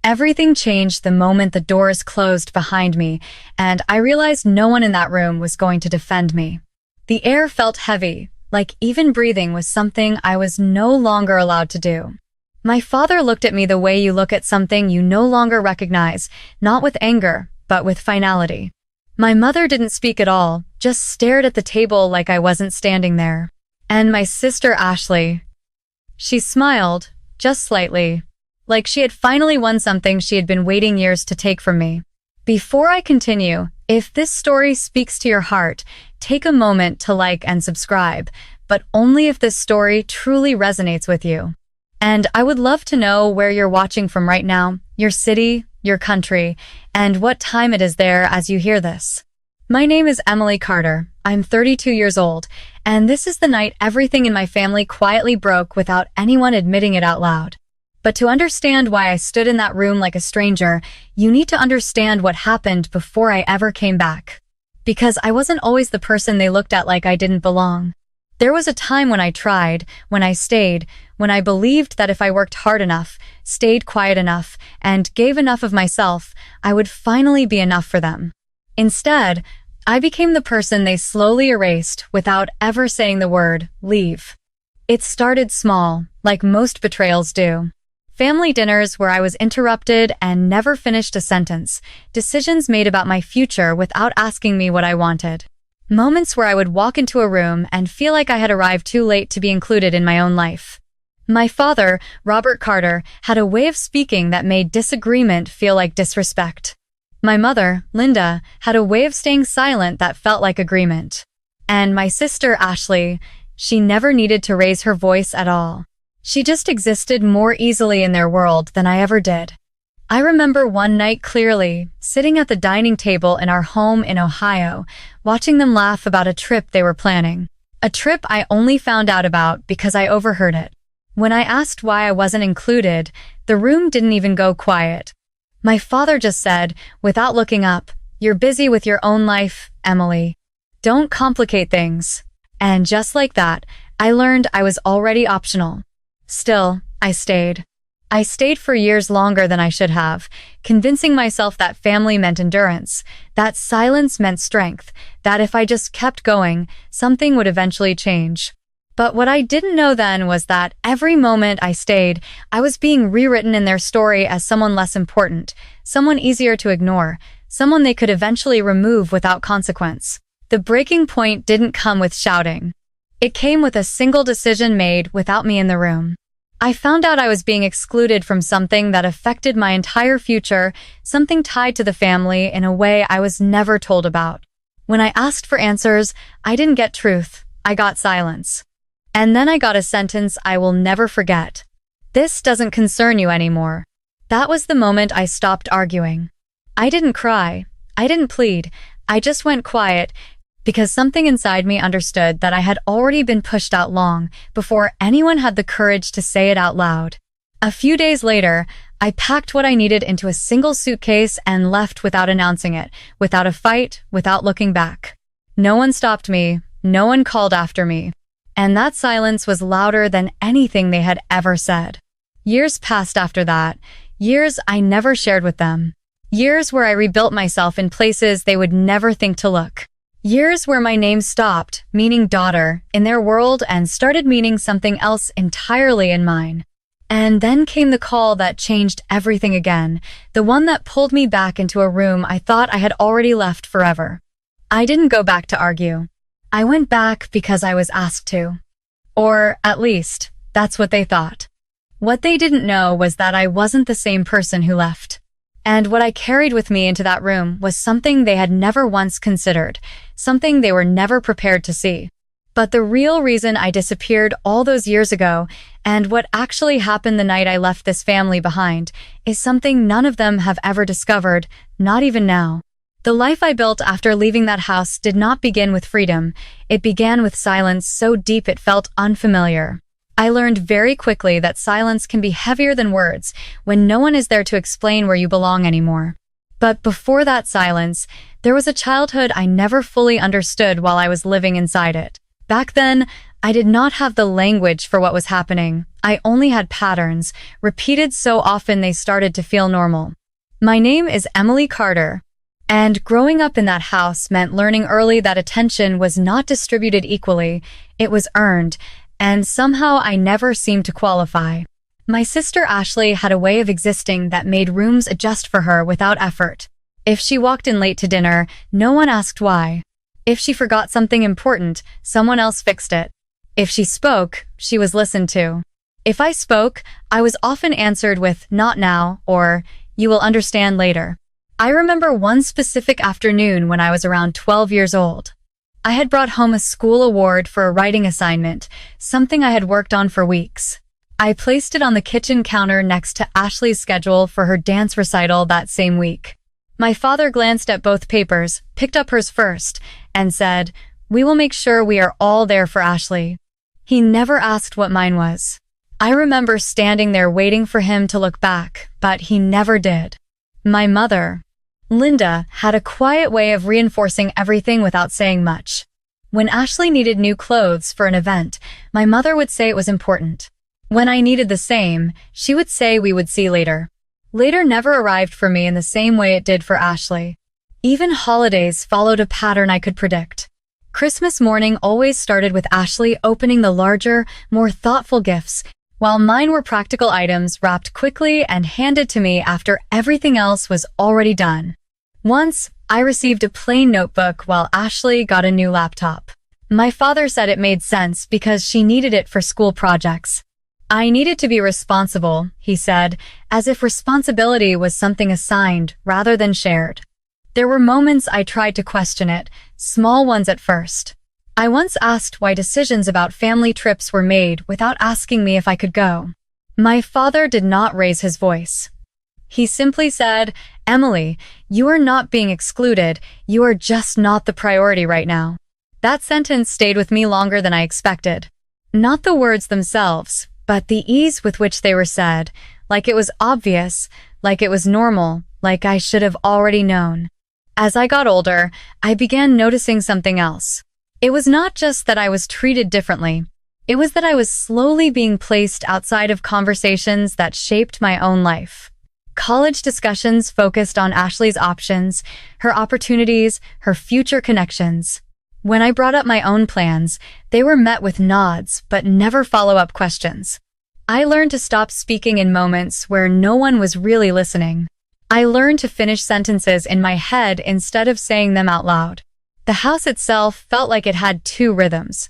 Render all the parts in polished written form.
Everything changed the moment the doors closed behind me, and I realized no one in that room was going to defend me. The air felt heavy, like even breathing was something I was no longer allowed to do. My father looked at me the way you look at something you no longer recognize, not with anger, but with finality. My mother didn't speak at all, just stared at the table like I wasn't standing there. And my sister Ashley, she smiled, just slightly, like she had finally won something she had been waiting years to take from me. Before I continue, if this story speaks to your heart, take a moment to like and subscribe, but only if this story truly resonates with you. And I would love to know where you're watching from right now, your city, your country, and what time it is there as you hear this. My name is Emily Carter. I'm 32 years old, and this is the night everything in my family quietly broke without anyone admitting it out loud. But to understand why I stood in that room like a stranger, you need to understand what happened before I ever came back. Because I wasn't always the person they looked at like I didn't belong. There was a time when I tried, when I stayed, when I believed that if I worked hard enough, stayed quiet enough, and gave enough of myself, I would finally be enough for them. Instead, I became the person they slowly erased without ever saying the word, leave. It started small, like most betrayals do. Family dinners where I was interrupted and never finished a sentence. Decisions made about my future without asking me what I wanted. Moments where I would walk into a room and feel like I had arrived too late to be included in my own life. My father, Robert Carter, had a way of speaking that made disagreement feel like disrespect. My mother, Linda, had a way of staying silent that felt like agreement. And my sister, Ashley, she never needed to raise her voice at all. She just existed more easily in their world than I ever did. I remember one night clearly, sitting at the dining table in our home in Ohio, watching them laugh about a trip they were planning. A trip I only found out about because I overheard it. When I asked why I wasn't included, the room didn't even go quiet. My father just said, without looking up, "You're busy with your own life, Emily. Don't complicate things." And just like that, I learned I was already optional. Still, I stayed. I stayed for years longer than I should have, convincing myself that family meant endurance, that silence meant strength, that if I just kept going, something would eventually change. But what I didn't know then was that every moment I stayed, I was being rewritten in their story as someone less important, someone easier to ignore, someone they could eventually remove without consequence. The breaking point didn't come with shouting. It came with a single decision made without me in the room. I found out I was being excluded from something that affected my entire future, something tied to the family in a way I was never told about. When I asked for answers, I didn't get truth, I got silence. And then I got a sentence I will never forget. "This doesn't concern you anymore." That was the moment I stopped arguing. I didn't cry, I didn't plead, I just went quiet, because something inside me understood that I had already been pushed out long before anyone had the courage to say it out loud. A few days later, I packed what I needed into a single suitcase and left without announcing it, without a fight, without looking back. No one stopped me, no one called after me. And that silence was louder than anything they had ever said. Years passed after that, years I never shared with them. Years where I rebuilt myself in places they would never think to look. Years where my name stopped, meaning daughter, in their world and started meaning something else entirely in mine. And then came the call that changed everything again, the one that pulled me back into a room I thought I had already left forever. I didn't go back to argue. I went back because I was asked to. Or, at least, that's what they thought. What they didn't know was that I wasn't the same person who left. And what I carried with me into that room was something they had never once considered, something they were never prepared to see. But the real reason I disappeared all those years ago, and what actually happened the night I left this family behind, is something none of them have ever discovered, not even now. The life I built after leaving that house did not begin with freedom. It began with silence so deep it felt unfamiliar. I learned very quickly that silence can be heavier than words when no one is there to explain where you belong anymore. But before that silence, there was a childhood I never fully understood while I was living inside it. Back then, I did not have the language for what was happening. I only had patterns, repeated so often they started to feel normal. My name is Emily Carter, and growing up in that house meant learning early that attention was not distributed equally, it was earned, and somehow I never seemed to qualify. My sister Ashley had a way of existing that made rooms adjust for her without effort. If she walked in late to dinner, no one asked why. If she forgot something important, someone else fixed it. If she spoke, she was listened to. If I spoke, I was often answered with "not now" or "you will understand later." I remember one specific afternoon when I was around 12 years old. I had brought home a school award for a writing assignment, something I had worked on for weeks. I placed it on the kitchen counter next to Ashley's schedule for her dance recital that same week. My father glanced at both papers, picked up hers first, and said, "We will make sure we are all there for Ashley." He never asked what mine was. I remember standing there waiting for him to look back, but he never did. My mother, Linda, had a quiet way of reinforcing everything without saying much. When Ashley needed new clothes for an event, my mother would say it was important. When I needed the same, she would say we would see later. Later never arrived for me in the same way it did for Ashley. Even holidays followed a pattern I could predict. Christmas morning always started with Ashley opening the larger, more thoughtful gifts, while mine were practical items wrapped quickly and handed to me after everything else was already done. Once, I received a plain notebook while Ashley got a new laptop. My father said it made sense because she needed it for school projects. I needed to be responsible, he said, as if responsibility was something assigned rather than shared. There were moments I tried to question it, small ones at first. I once asked why decisions about family trips were made without asking me if I could go. My father did not raise his voice. He simply said, "Emily, you are not being excluded, you are just not the priority right now." That sentence stayed with me longer than I expected. Not the words themselves, but the ease with which they were said, like it was obvious, like it was normal, like I should have already known. As I got older, I began noticing something else. It was not just that I was treated differently. It was that I was slowly being placed outside of conversations that shaped my own life. College discussions focused on Ashley's options, her opportunities, her future connections. When I brought up my own plans, they were met with nods but never follow-up questions. I learned to stop speaking in moments where no one was really listening. I learned to finish sentences in my head instead of saying them out loud. The house itself felt like it had two rhythms.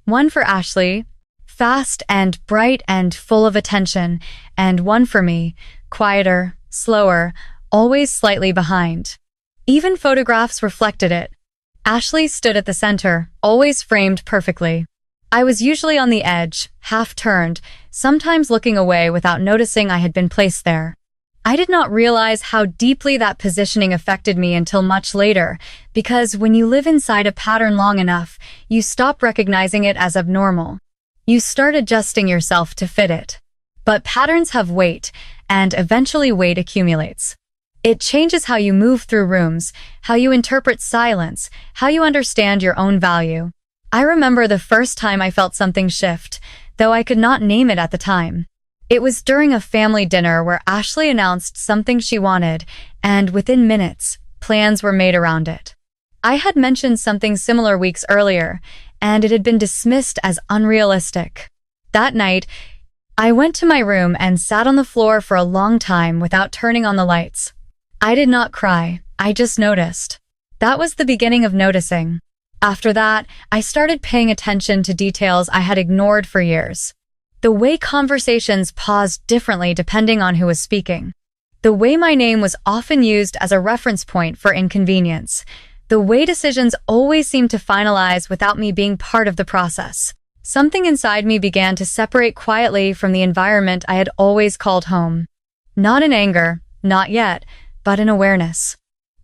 One for Ashley, fast and bright and full of attention, and one for me, quieter, slower, always slightly behind. Even photographs reflected it. Ashley stood at the center, always framed perfectly. I was usually on the edge, half-turned, sometimes looking away without noticing I had been placed there. I did not realize how deeply that positioning affected me until much later, because when you live inside a pattern long enough, you stop recognizing it as abnormal. You start adjusting yourself to fit it. But patterns have weight, and eventually weight accumulates. It changes how you move through rooms, how you interpret silence, how you understand your own value. I remember the first time I felt something shift, though I could not name it at the time. It was during a family dinner where Ashley announced something she wanted, and within minutes, plans were made around it. I had mentioned something similar weeks earlier, and it had been dismissed as unrealistic. That night, I went to my room and sat on the floor for a long time without turning on the lights. I did not cry, I just noticed. That was the beginning of noticing. After that, I started paying attention to details I had ignored for years. The way conversations paused differently depending on who was speaking. The way my name was often used as a reference point for inconvenience. The way decisions always seemed to finalize without me being part of the process. Something inside me began to separate quietly from the environment I had always called home. Not in anger, not yet, but in awareness.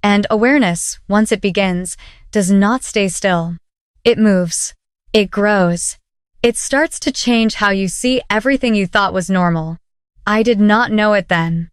And awareness, once it begins, does not stay still. It moves. It grows. It starts to change how you see everything you thought was normal. I did not know it then.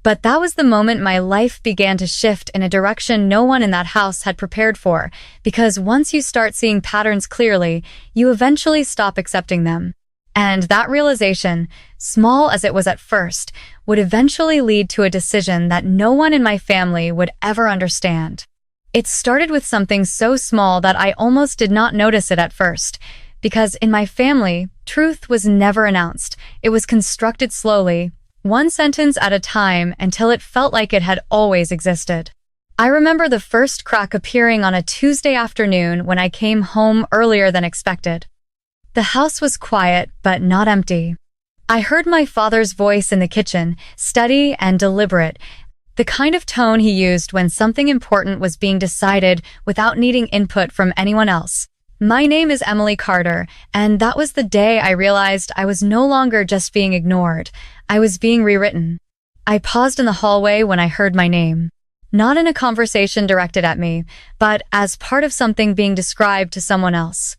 But that was the moment my life began to shift in a direction no one in that house had prepared for, because once you start seeing patterns clearly, you eventually stop accepting them. And that realization, small as it was at first, would eventually lead to a decision that no one in my family would ever understand. It started with something so small that I almost did not notice it at first, because in my family, truth was never announced. It was constructed slowly, one sentence at a time, until it felt like it had always existed. I remember the first crack appearing on a Tuesday afternoon when I came home earlier than expected. The house was quiet, but not empty. I heard my father's voice in the kitchen, steady and deliberate, the kind of tone he used when something important was being decided without needing input from anyone else. My name is Emily Carter, and that was the day I realized I was no longer just being ignored. I was being rewritten. I paused in the hallway when I heard my name. Not in a conversation directed at me, but as part of something being described to someone else.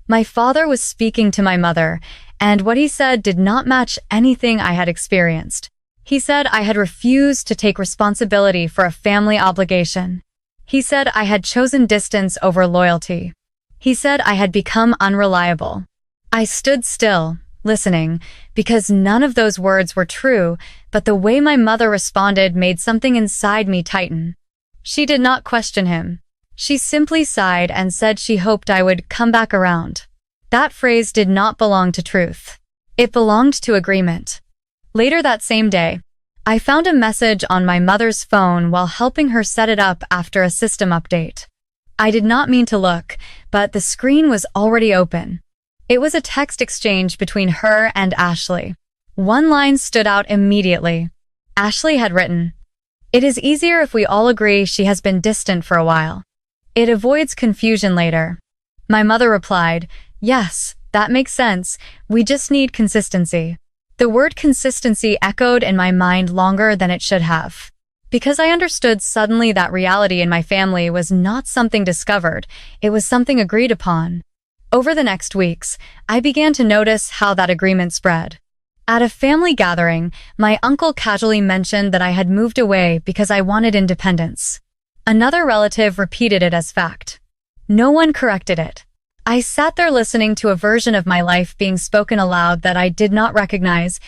My father was speaking to my mother, and what he said did not match anything I had experienced. He said I had refused to take responsibility for a family obligation. He said I had chosen distance over loyalty. He said I had become unreliable. I stood still, listening, because none of those words were true, but the way my mother responded made something inside me tighten. She did not question him. She simply sighed and said she hoped I would come back around. That phrase did not belong to truth. It belonged to agreement. Later that same day, I found a message on my mother's phone while helping her set it up after a system update. I did not mean to look, but the screen was already open. It was a text exchange between her and Ashley. One line stood out immediately. Ashley had written, "It is easier if we all agree she has been distant for a while. It avoids confusion later." My mother replied, "Yes, that makes sense. We just need consistency." The word consistency echoed in my mind longer than it should have. Because I understood suddenly that reality in my family was not something discovered, it was something agreed upon. Over the next weeks, I began to notice how that agreement spread. At a family gathering, my uncle casually mentioned that I had moved away because I wanted independence. Another relative repeated it as fact. No one corrected it. I sat there listening to a version of my life being spoken aloud that I did not recognize,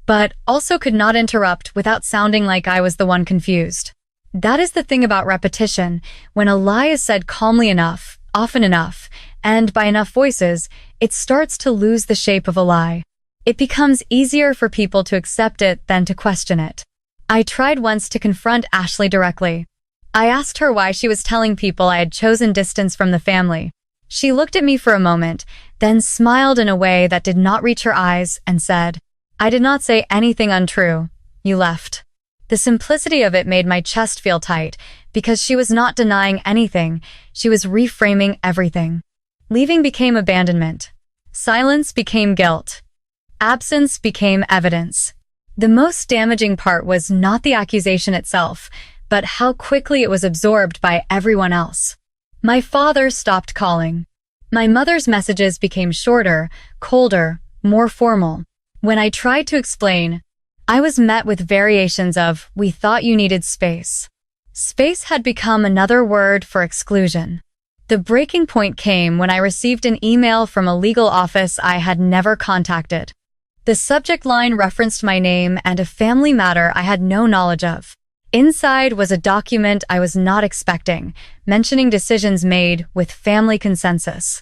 but also could not interrupt without sounding like I was the one confused. That is the thing about repetition. When a lie is said calmly enough, often enough, and by enough voices, it starts to lose the shape of a lie. It becomes easier for people to accept it than to question it. I tried once to confront Ashley directly. I asked her why she was telling people I had chosen distance from the family. She looked at me for a moment, then smiled in a way that did not reach her eyes and said, "I did not say anything untrue. You left." The simplicity of it made my chest feel tight, because she was not denying anything, she was reframing everything. Leaving became abandonment. Silence became guilt. Absence became evidence. The most damaging part was not the accusation itself, but how quickly it was absorbed by everyone else. My father stopped calling. My mother's messages became shorter, colder, more formal. When I tried to explain, I was met with variations of, "We thought you needed space." Space had become another word for exclusion. The breaking point came when I received an email from a legal office I had never contacted. The subject line referenced my name and a family matter I had no knowledge of. Inside was a document I was not expecting, mentioning decisions made with family consensus.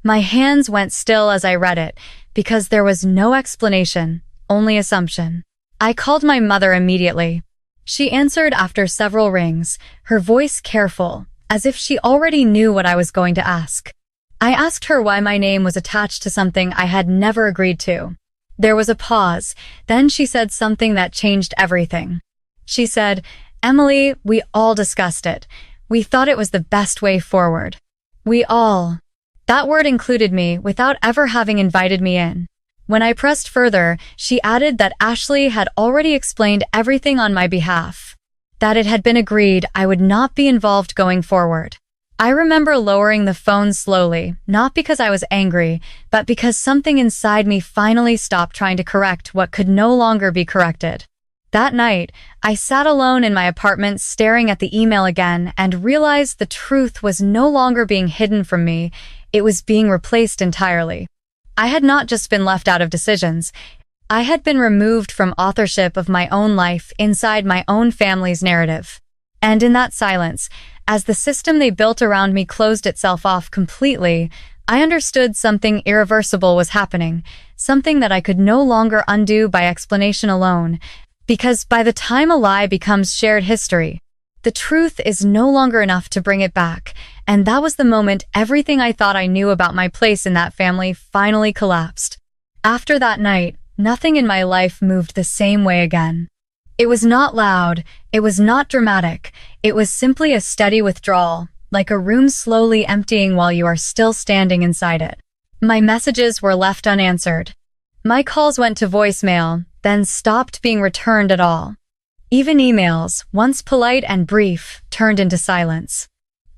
My hands went still as I read it, because there was no explanation, only assumption. I called my mother immediately. She answered after several rings, her voice careful, as if she already knew what I was going to ask. I asked her why my name was attached to something I had never agreed to. There was a pause, then she said something that changed everything. She said, "Emily, we all discussed it. We thought it was the best way forward." We all. That word included me without ever having invited me in. When I pressed further, she added that Ashley had already explained everything on my behalf. That it had been agreed I would not be involved going forward. I remember lowering the phone slowly, not because I was angry, but because something inside me finally stopped trying to correct what could no longer be corrected. That night, I sat alone in my apartment staring at the email again and realized the truth was no longer being hidden from me, it was being replaced entirely. I had not just been left out of decisions, I had been removed from authorship of my own life inside my own family's narrative. And in that silence, as the system they built around me closed itself off completely, I understood something irreversible was happening, something that I could no longer undo by explanation alone, because by the time a lie becomes shared history, the truth is no longer enough to bring it back, and that was the moment everything I thought I knew about my place in that family finally collapsed. After that night, nothing in my life moved the same way again. It was not loud, it was not dramatic, it was simply a steady withdrawal, like a room slowly emptying while you are still standing inside it. My messages were left unanswered. My calls went to voicemail, then stopped being returned at all. Even emails, once polite and brief, turned into silence.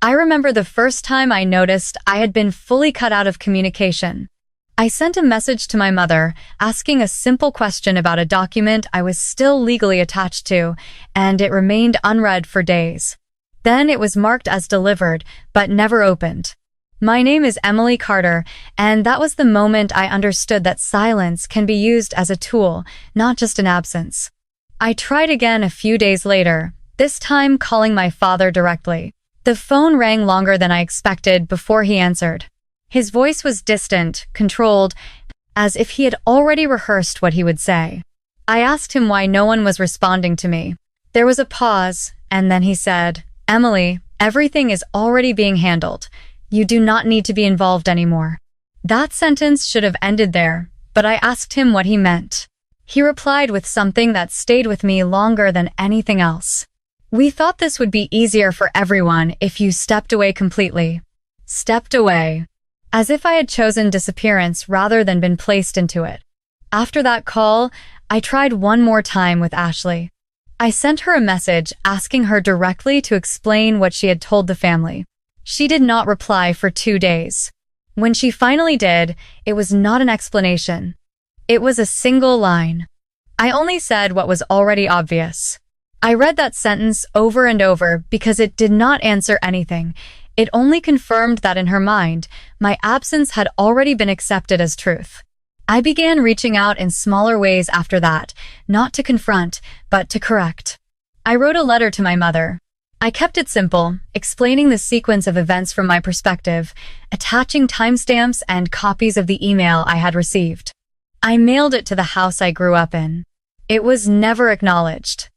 I remember the first time I noticed I had been fully cut out of communication. I sent a message to my mother, asking a simple question about a document I was still legally attached to, and it remained unread for days. Then it was marked as delivered, but never opened. My name is Emily Carter, and that was the moment I understood that silence can be used as a tool, not just an absence. I tried again a few days later, this time calling my father directly. The phone rang longer than I expected before he answered. His voice was distant, controlled, as if he had already rehearsed what he would say. I asked him why no one was responding to me. There was a pause, and then he said, "Emily, everything is already being handled. You do not need to be involved anymore." That sentence should have ended there, but I asked him what he meant. He replied with something that stayed with me longer than anything else. "We thought this would be easier for everyone if you stepped away completely." Stepped away. As if I had chosen disappearance rather than been placed into it. After that call, I tried one more time with Ashley. I sent her a message asking her directly to explain what she had told the family. She did not reply for 2 days. When she finally did, it was not an explanation. It was a single line. I only said what was already obvious. I read that sentence over and over because it did not answer anything. It only confirmed that in her mind, my absence had already been accepted as truth. I began reaching out in smaller ways after that, not to confront, but to correct. I wrote a letter to my mother. I kept it simple, explaining the sequence of events from my perspective, attaching timestamps and copies of the email I had received. I mailed it to the house I grew up in. It was never acknowledged.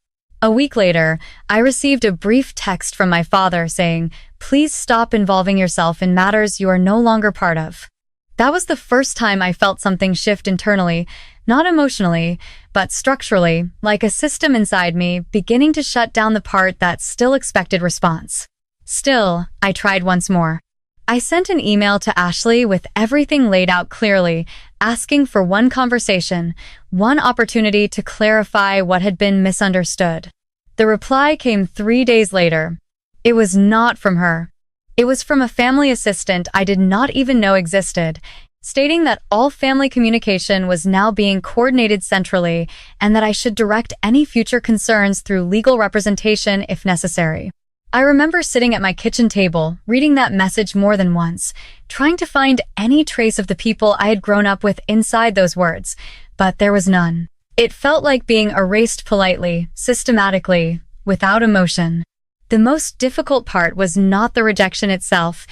A week later, I received a brief text from my father saying, "Please stop involving yourself in matters you are no longer part of." That was the first time I felt something shift internally, not emotionally, but structurally, like a system inside me beginning to shut down the part that still expected response. Still, I tried once more. I sent an email to Ashley with everything laid out clearly, asking for one conversation, one opportunity to clarify what had been misunderstood. The reply came 3 days later. It was not from her. It was from a family assistant I did not even know existed, stating that all family communication was now being coordinated centrally and that I should direct any future concerns through legal representation if necessary. I remember sitting at my kitchen table, reading that message more than once, trying to find any trace of the people I had grown up with inside those words, but there was none. It felt like being erased politely, systematically, without emotion. The most difficult part was not the rejection itself,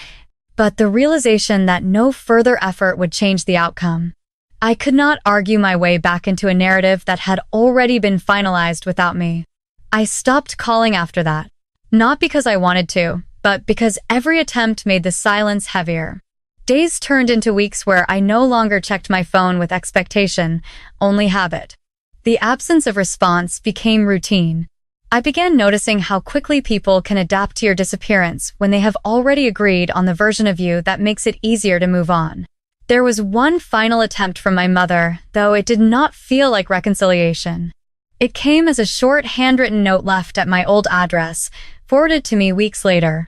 but the realization that no further effort would change the outcome. I could not argue my way back into a narrative that had already been finalized without me. I stopped calling after that. Not because I wanted to, but because every attempt made the silence heavier. Days turned into weeks where I no longer checked my phone with expectation, only habit. The absence of response became routine. I began noticing how quickly people can adapt to your disappearance when they have already agreed on the version of you that makes it easier to move on. There was one final attempt from my mother, though it did not feel like reconciliation. It came as a short handwritten note left at my old address, forwarded to me weeks later.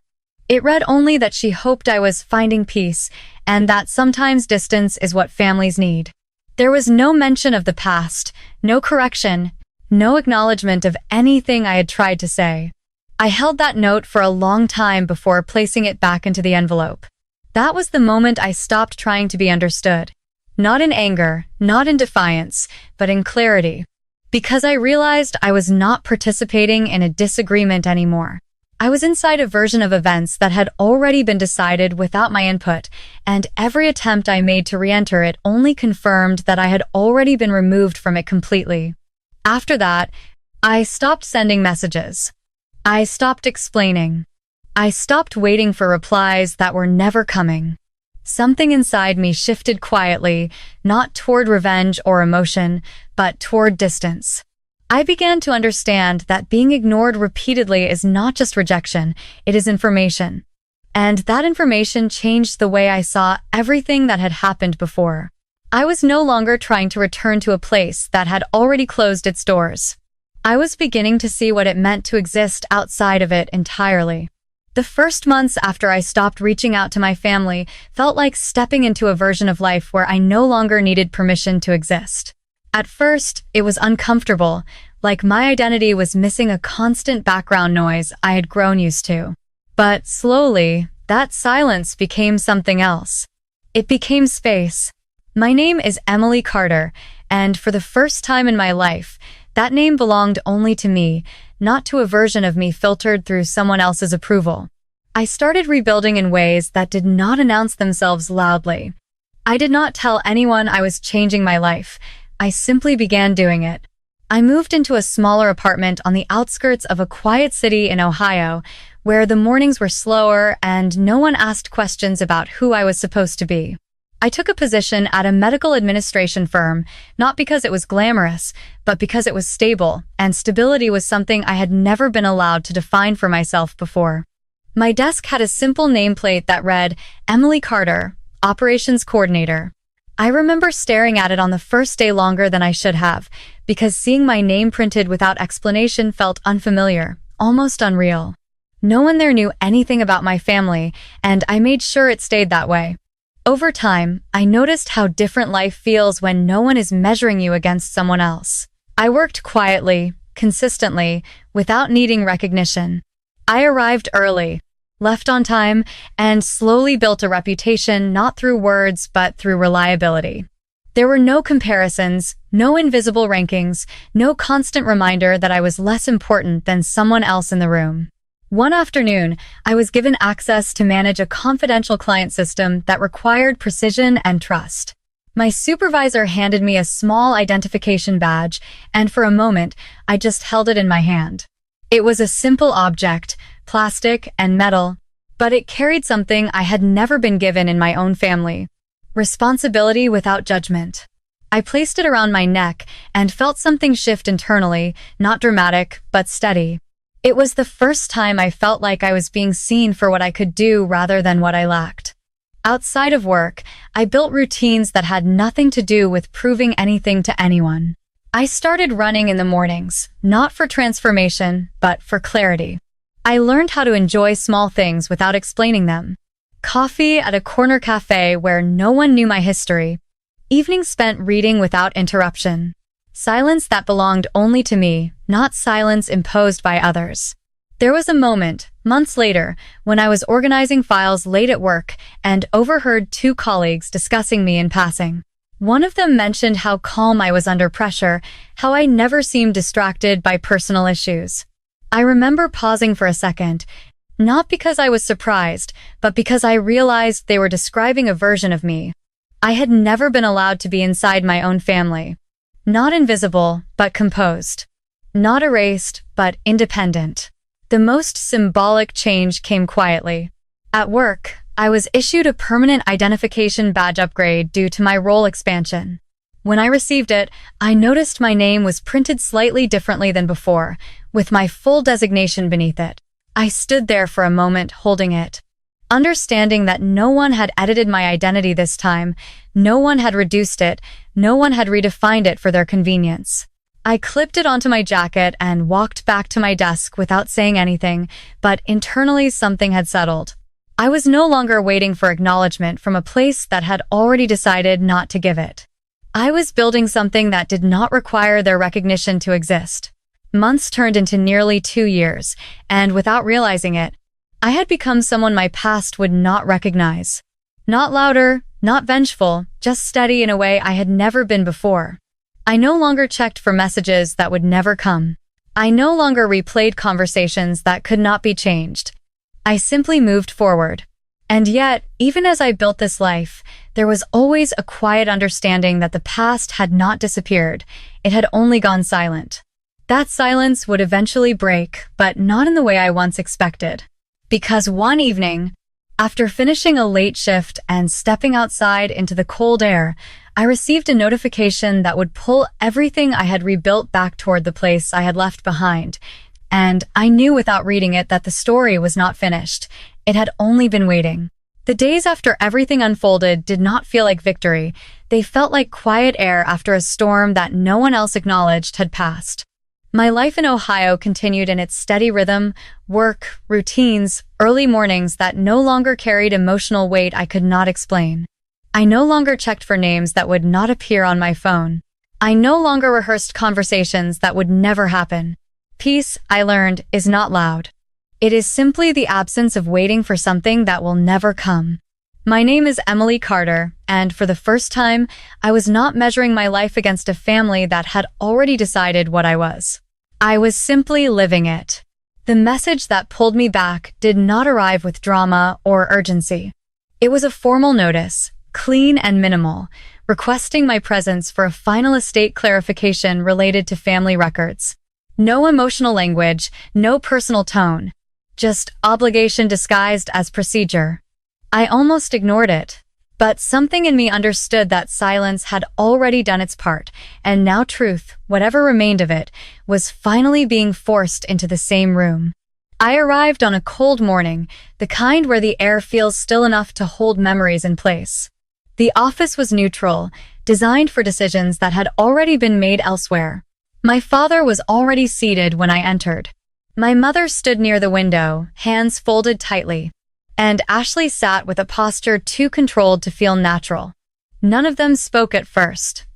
It read only that she hoped I was finding peace, and that sometimes distance is what families need. There was no mention of the past, no correction, No acknowledgement of anything I had tried to say. I held that note for a long time before placing it back into the envelope. That was the moment I stopped trying to be understood. Not in anger, not in defiance, but in clarity. Because I realized I was not participating in a disagreement anymore. I was inside a version of events that had already been decided without my input, and every attempt I made to re-enter it only confirmed that I had already been removed from it completely. After that, I stopped sending messages. I stopped explaining. I stopped waiting for replies that were never coming. Something inside me shifted quietly, not toward revenge or emotion, but toward distance. I began to understand that being ignored repeatedly is not just rejection, it is information. And that information changed the way I saw everything that had happened before. I was no longer trying to return to a place that had already closed its doors. I was beginning to see what it meant to exist outside of it entirely. The first months after I stopped reaching out to my family felt like stepping into a version of life where I no longer needed permission to exist. At first, it was uncomfortable, like my identity was missing a constant background noise I had grown used to. But slowly, that silence became something else. It became space. My name is Emily Carter, and for the first time in my life, that name belonged only to me, not to a version of me filtered through someone else's approval. I started rebuilding in ways that did not announce themselves loudly. I did not tell anyone I was changing my life. I simply began doing it. I moved into a smaller apartment on the outskirts of a quiet city in Ohio, where the mornings were slower and no one asked questions about who I was supposed to be. I took a position at a medical administration firm, not because it was glamorous, but because it was stable, and stability was something I had never been allowed to define for myself before. My desk had a simple nameplate that read, Emily Carter, Operations Coordinator. I remember staring at it on the first day longer than I should have, because seeing my name printed without explanation felt unfamiliar, almost unreal. No one there knew anything about my family, and I made sure it stayed that way. Over time, I noticed how different life feels when no one is measuring you against someone else. I worked quietly, consistently, without needing recognition. I arrived early, left on time, and slowly built a reputation not through words but through reliability. There were no comparisons, no invisible rankings, no constant reminder that I was less important than someone else in the room. One afternoon, I was given access to manage a confidential client system that required precision and trust. My supervisor handed me a small identification badge, and for a moment, I just held it in my hand. It was a simple object, plastic and metal, but it carried something I had never been given in my own family: responsibility without judgment. I placed it around my neck and felt something shift internally, not dramatic, but steady. It was the first time I felt like I was being seen for what I could do rather than what I lacked. Outside of work, I built routines that had nothing to do with proving anything to anyone. I started running in the mornings, not for transformation, but for clarity. I learned how to enjoy small things without explaining them. Coffee at a corner cafe where no one knew my history. Evenings spent reading without interruption. Silence that belonged only to me, not silence imposed by others. There was a moment, months later, when I was organizing files late at work and overheard two colleagues discussing me in passing. One of them mentioned how calm I was under pressure, how I never seemed distracted by personal issues. I remember pausing for a second, not because I was surprised, but because I realized they were describing a version of me. I had never been allowed to be inside my own family. Not invisible, but composed. Not erased, but independent. The most symbolic change came quietly. At work, I was issued a permanent identification badge upgrade due to my role expansion. When I received it, I noticed my name was printed slightly differently than before, with my full designation beneath it. I stood there for a moment holding it, understanding that no one had edited my identity this time, no one had reduced it, no one had redefined it for their convenience. I clipped it onto my jacket and walked back to my desk without saying anything, but internally something had settled. I was no longer waiting for acknowledgement from a place that had already decided not to give it. I was building something that did not require their recognition to exist. Months turned into nearly 2 years, and without realizing it, I had become someone my past would not recognize. Not louder, not vengeful, just steady in a way I had never been before. I no longer checked for messages that would never come. I no longer replayed conversations that could not be changed. I simply moved forward. And yet, even as I built this life, there was always a quiet understanding that the past had not disappeared. It had only gone silent. That silence would eventually break, but not in the way I once expected. Because one evening, after finishing a late shift and stepping outside into the cold air, I received a notification that would pull everything I had rebuilt back toward the place I had left behind. And I knew without reading it that the story was not finished. It had only been waiting. The days after everything unfolded did not feel like victory. They felt like quiet air after a storm that no one else acknowledged had passed. My life in Ohio continued in its steady rhythm, work, routines, early mornings that no longer carried emotional weight I could not explain. I no longer checked for names that would not appear on my phone. I no longer rehearsed conversations that would never happen. Peace, I learned, is not loud. It is simply the absence of waiting for something that will never come. My name is Emily Carter, and for the first time, I was not measuring my life against a family that had already decided what I was. I was simply living it. The message that pulled me back did not arrive with drama or urgency. It was a formal notice, clean and minimal, requesting my presence for a final estate clarification related to family records. No emotional language, no personal tone. Just obligation disguised as procedure. I almost ignored it. But something in me understood that silence had already done its part, and now truth, whatever remained of it, was finally being forced into the same room. I arrived on a cold morning, the kind where the air feels still enough to hold memories in place. The office was neutral, designed for decisions that had already been made elsewhere. My father was already seated when I entered. My mother stood near the window, hands folded tightly. And Ashley sat with a posture too controlled to feel natural. None of them spoke at first.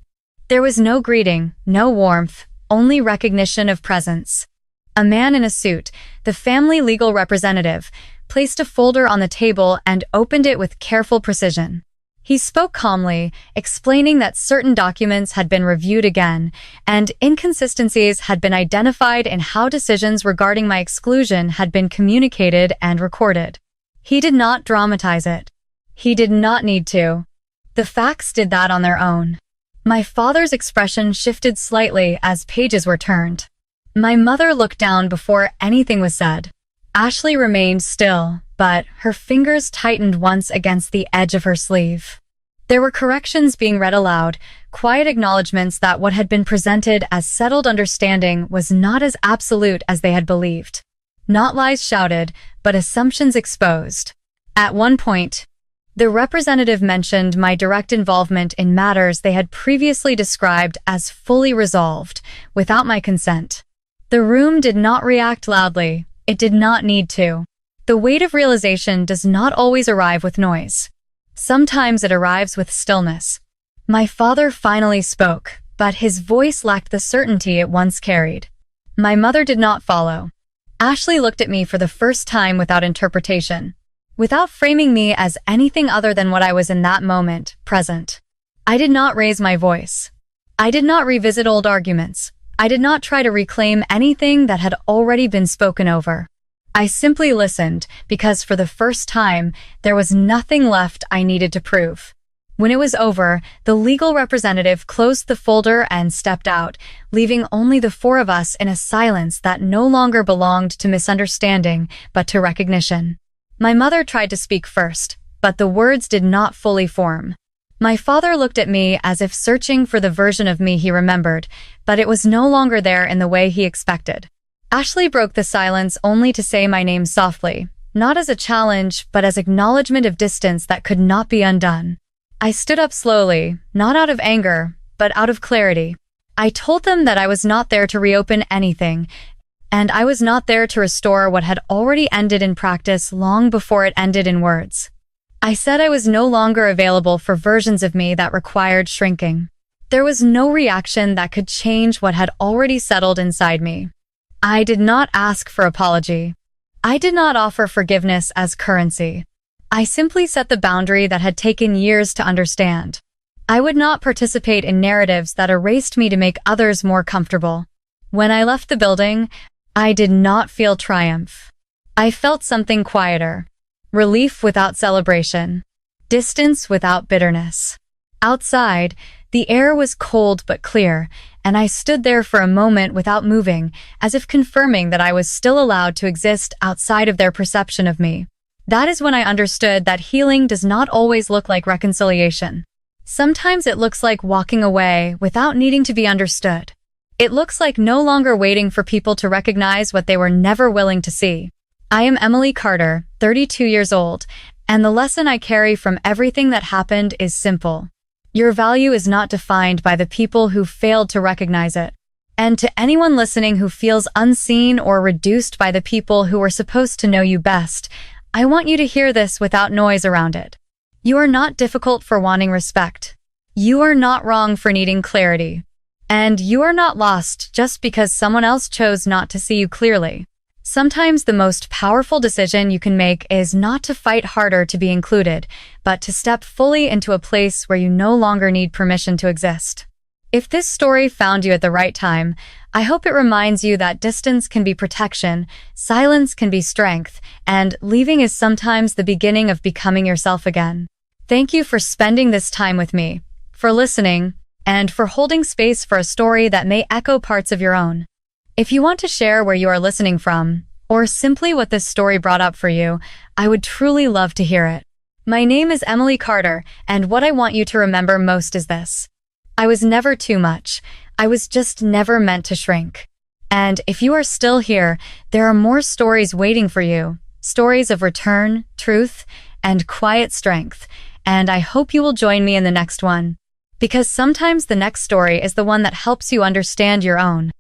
There was no greeting, no warmth, only recognition of presence. A man in a suit, the family legal representative, placed a folder on the table and opened it with careful precision. He spoke calmly, explaining that certain documents had been reviewed again, and inconsistencies had been identified in how decisions regarding my exclusion had been communicated and recorded. He did not dramatize it. He did not need to. The facts did that on their own. My father's expression shifted slightly as pages were turned. My mother looked down before anything was said. Ashley remained still, but her fingers tightened once against the edge of her sleeve. There were corrections being read aloud, quiet acknowledgments that what had been presented as settled understanding was not as absolute as they had believed. Not lies shouted, but assumptions exposed. At one point, the representative mentioned my direct involvement in matters they had previously described as fully resolved, without my consent. The room did not react loudly. It did not need to. The weight of realization does not always arrive with noise. Sometimes it arrives with stillness. My father finally spoke, but his voice lacked the certainty it once carried. My mother did not follow. Ashley looked at me for the first time without interpretation, without framing me as anything other than what I was in that moment, present. I did not raise my voice. I did not revisit old arguments. I did not try to reclaim anything that had already been spoken over. I simply listened because for the first time, there was nothing left I needed to prove. When it was over, the legal representative closed the folder and stepped out, leaving only the four of us in a silence that no longer belonged to misunderstanding, but to recognition. My mother tried to speak first, but the words did not fully form. My father looked at me as if searching for the version of me he remembered, but it was no longer there in the way he expected. Ashley broke the silence only to say my name softly, not as a challenge, but as acknowledgement of distance that could not be undone. I stood up slowly, not out of anger, but out of clarity. I told them that I was not there to reopen anything, and I was not there to restore what had already ended in practice long before it ended in words. I said I was no longer available for versions of me that required shrinking. There was no reaction that could change what had already settled inside me. I did not ask for apology. I did not offer forgiveness as currency. I simply set the boundary that had taken years to understand. I would not participate in narratives that erased me to make others more comfortable. When I left the building, I did not feel triumph. I felt something quieter. Relief without celebration. Distance without bitterness. Outside, the air was cold but clear, and I stood there for a moment without moving, as if confirming that I was still allowed to exist outside of their perception of me. That is when I understood that healing does not always look like reconciliation. Sometimes it looks like walking away without needing to be understood. It looks like no longer waiting for people to recognize what they were never willing to see. I am Emily Carter, 32 years old, and the lesson I carry from everything that happened is simple. Your value is not defined by the people who failed to recognize it. And to anyone listening who feels unseen or reduced by the people who were supposed to know you best, I want you to hear this without noise around it. You are not difficult for wanting respect. You are not wrong for needing clarity. And you are not lost just because someone else chose not to see you clearly. Sometimes the most powerful decision you can make is not to fight harder to be included, but to step fully into a place where you no longer need permission to exist. If this story found you at the right time, I hope it reminds you that distance can be protection, silence can be strength, and leaving is sometimes the beginning of becoming yourself again. Thank you for spending this time with me, for listening, and for holding space for a story that may echo parts of your own. If you want to share where you are listening from, or simply what this story brought up for you, I would truly love to hear it. My name is Emily Carter, and what I want you to remember most is this. I was never too much. I was just never meant to shrink. And if you are still here, there are more stories waiting for you. Stories of return, truth, and quiet strength. And I hope you will join me in the next one. Because sometimes the next story is the one that helps you understand your own.